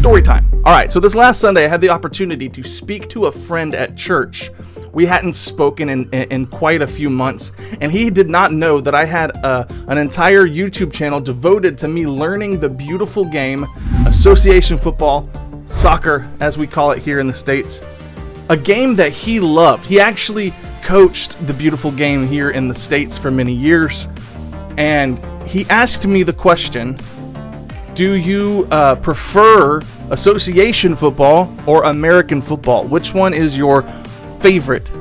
Story time. All right, so this last Sunday, I had the opportunity to speak to a friend at church. We hadn't spoken in quite a few months, and he did not know that I had an entire YouTube channel devoted to me learning the beautiful game, association football, soccer, as we call it here in the States. A game that he loved. He actually coached the beautiful game here in the States for many years, and he asked me the question, do you prefer association football or American football? Which one is your favorite?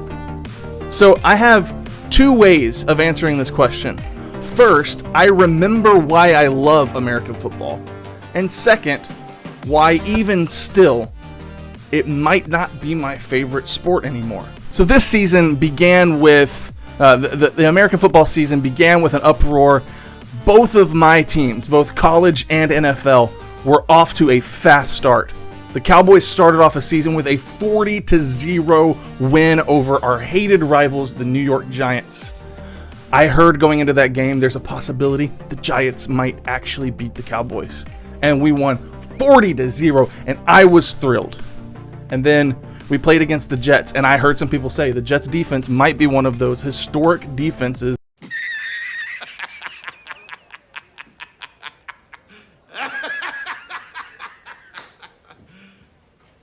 So I have two ways of answering this question. First, I remember why I love American football. And second, why even still, it might not be my favorite sport anymore. So this season began with, the American football season began with an uproar. Both of my teams, both college and NFL, were off to a fast start. The Cowboys started off a season with a 40-0 win over our hated rivals, the New York Giants. I heard going into that game, there's a possibility the Giants might actually beat the Cowboys. And we won 40-0, and I was thrilled. And then we played against the Jets, and I heard some people say the Jets defense might be one of those historic defenses.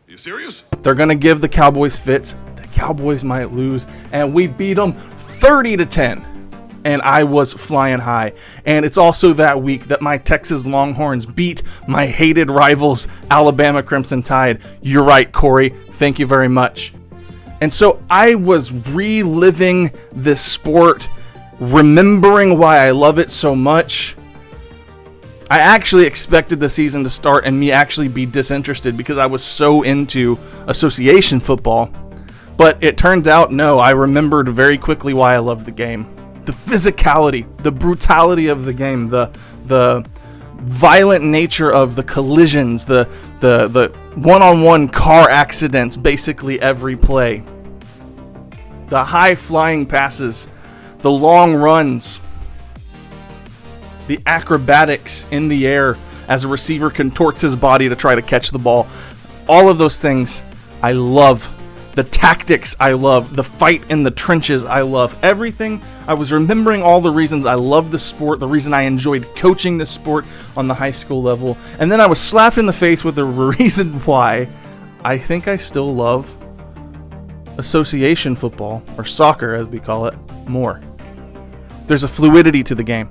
You serious? They're going to give the Cowboys fits. The Cowboys might lose. And we beat them 30-10. And I was flying high. And it's also that week that my Texas Longhorns beat my hated rivals, Alabama Crimson Tide. You're right, Corey. Thank you very much. And so I was reliving this sport, remembering why I love it so much. I actually expected the season to start and me actually be disinterested because I was so into association football. But it turned out, no, I remembered very quickly why I loved the game. The physicality, the brutality of the game, the violent nature of the collisions, the one-on-one car accidents basically every play. The high-flying passes, the long runs, the acrobatics in the air as a receiver contorts his body to try to catch the ball. All of those things I love. The tactics I love. The fight in the trenches I love. Everything. I was remembering all the reasons I love the sport, the reason I enjoyed coaching this sport on the high school level. And then I was slapped in the face with the reason why I think I still love association football, or soccer as we call it, more. There's a fluidity to the game.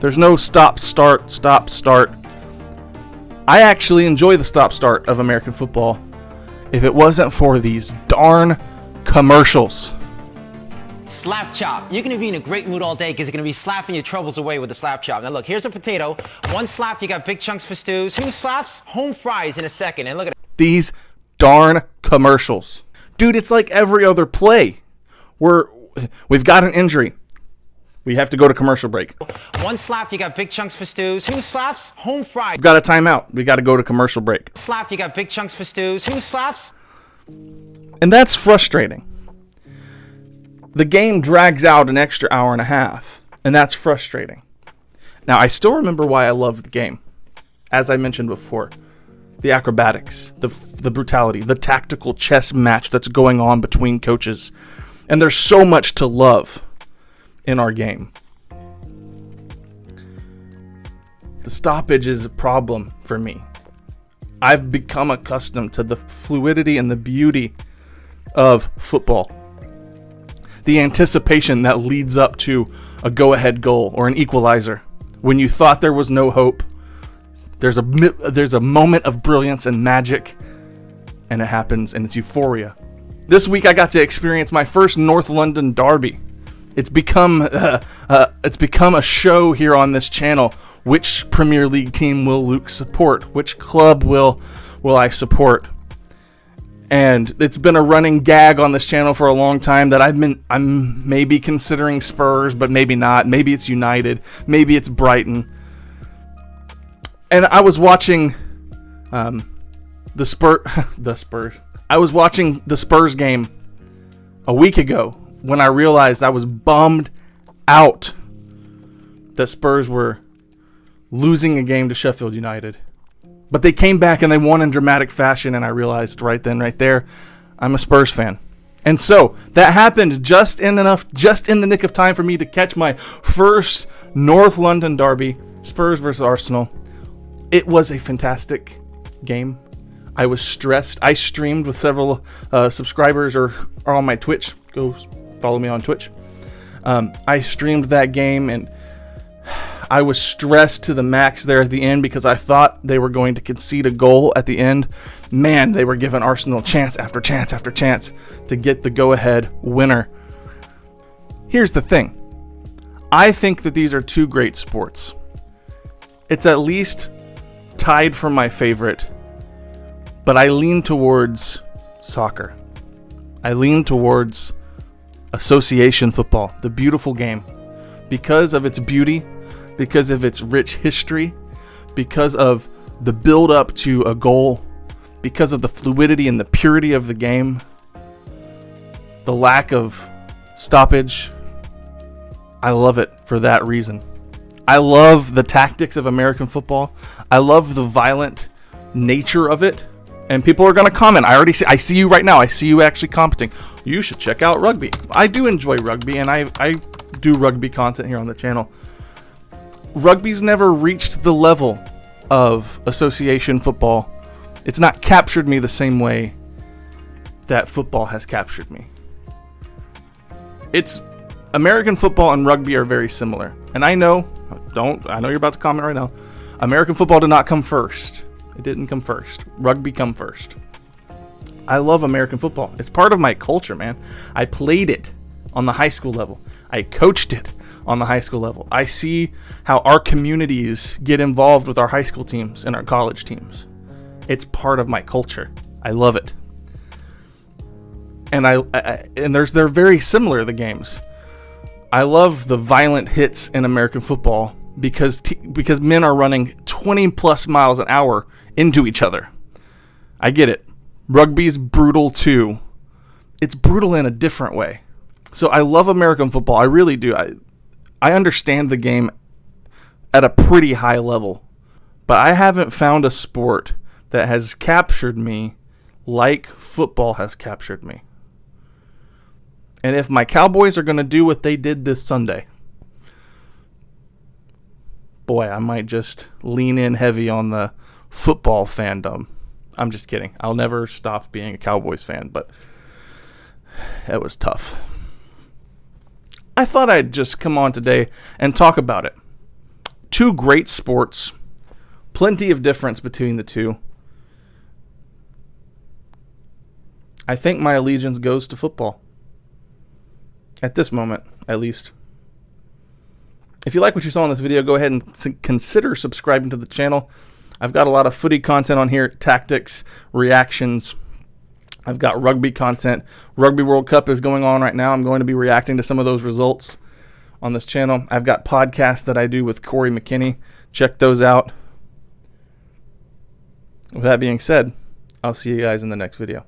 There's no stop, start, stop, start. I actually enjoy the stop, start of American football if it wasn't for these darn commercials. Slap chop. You're going to be in a great mood all day because you're going to be slapping your troubles away with the slap chop. Now look, here's a potato. One slap, you got big chunks for stews. Two slaps, home fries in a second. And look at these darn commercials. Dude, it's like every other play. We've got an injury. We have to go to commercial break. One slap, you got big chunks for stews. Two slaps, home fries. We've got a timeout. We got to go to commercial break. Slap, you got big chunks for stews. Two slaps. And that's frustrating. The game drags out an extra hour and a half, and that's frustrating. Now, I still remember why I love the game. As I mentioned before, the acrobatics, the brutality, the tactical chess match that's going on between coaches. And there's so much to love in our game. The stoppage is a problem for me. I've become accustomed to the fluidity and the beauty of football. The anticipation that leads up to a go-ahead goal or an equalizer. When you thought there was no hope, there's a moment of brilliance and magic, and it happens, and it's euphoria. This week I got to experience my first North London derby. It's become a show here on this channel. Which Premier League team will Luke support? Which club will I support? And it's been a running gag on this channel for a long time that I'm maybe considering Spurs, but maybe not. Maybe it's United. Maybe it's Brighton. And I was watching the Spurs. I was watching the Spurs game a week ago when I realized I was bummed out that Spurs were losing a game to Sheffield United. But they came back and they won in dramatic fashion, and I realized right then, right there, I'm a Spurs fan. And so that happened just in the nick of time for me to catch my first North London derby, Spurs versus Arsenal. It was a fantastic game. I was stressed. I streamed with several subscribers or are on my Twitch. Go follow me on Twitch. I streamed that game, and I was stressed to the max there at the end because I thought they were going to concede a goal at the end. Man, they were giving Arsenal chance after chance after chance to get the go-ahead winner. Here's the thing. I think that these are two great sports. It's at least tied for my favorite, but I lean towards soccer. I lean towards association football, the beautiful game, because of its beauty, because of its rich history, because of the build up to a goal, because of the fluidity and the purity of the game, the lack of stoppage. I love it for that reason. I love the tactics of American football. I love the violent nature of it. And people are going to comment. I see you right now. I see you actually commenting. You should check out rugby. I do enjoy rugby, and I do rugby content here on the channel. Rugby's never reached the level of association football. It's not captured me the same way that football has captured me. It's American football and rugby are very similar. And I know you're about to comment right now. American football did not come first. It didn't come first. Rugby come first. I love American football. It's part of my culture, man. I played it on the high school level. I coached it on the high school level. I see how our communities get involved with our high school teams and our college teams. It's part of my culture. I love it. And they're very similar, the games. I love the violent hits in American football because men are running 20 plus miles an hour into each other. I get it. Rugby's brutal too. It's brutal in a different way. So I love American football. I really do. I understand the game at a pretty high level. But I haven't found a sport that has captured me like football has captured me. And if my Cowboys are going to do what they did this Sunday, boy, I might just lean in heavy on the football fandom. I'm just kidding. I'll never stop being a Cowboys fan, but it was tough. I thought I'd just come on today and talk about it. Two great sports, plenty of difference between the two. I think my allegiance goes to football. At this moment, at least. If you like what you saw in this video, go ahead and consider subscribing to the channel. I've got a lot of footy content on here, tactics, reactions. I've got rugby content. Rugby World Cup is going on right now. I'm going to be reacting to some of those results on this channel. I've got podcasts that I do with Corey McKinney. Check those out. With that being said, I'll see you guys in the next video.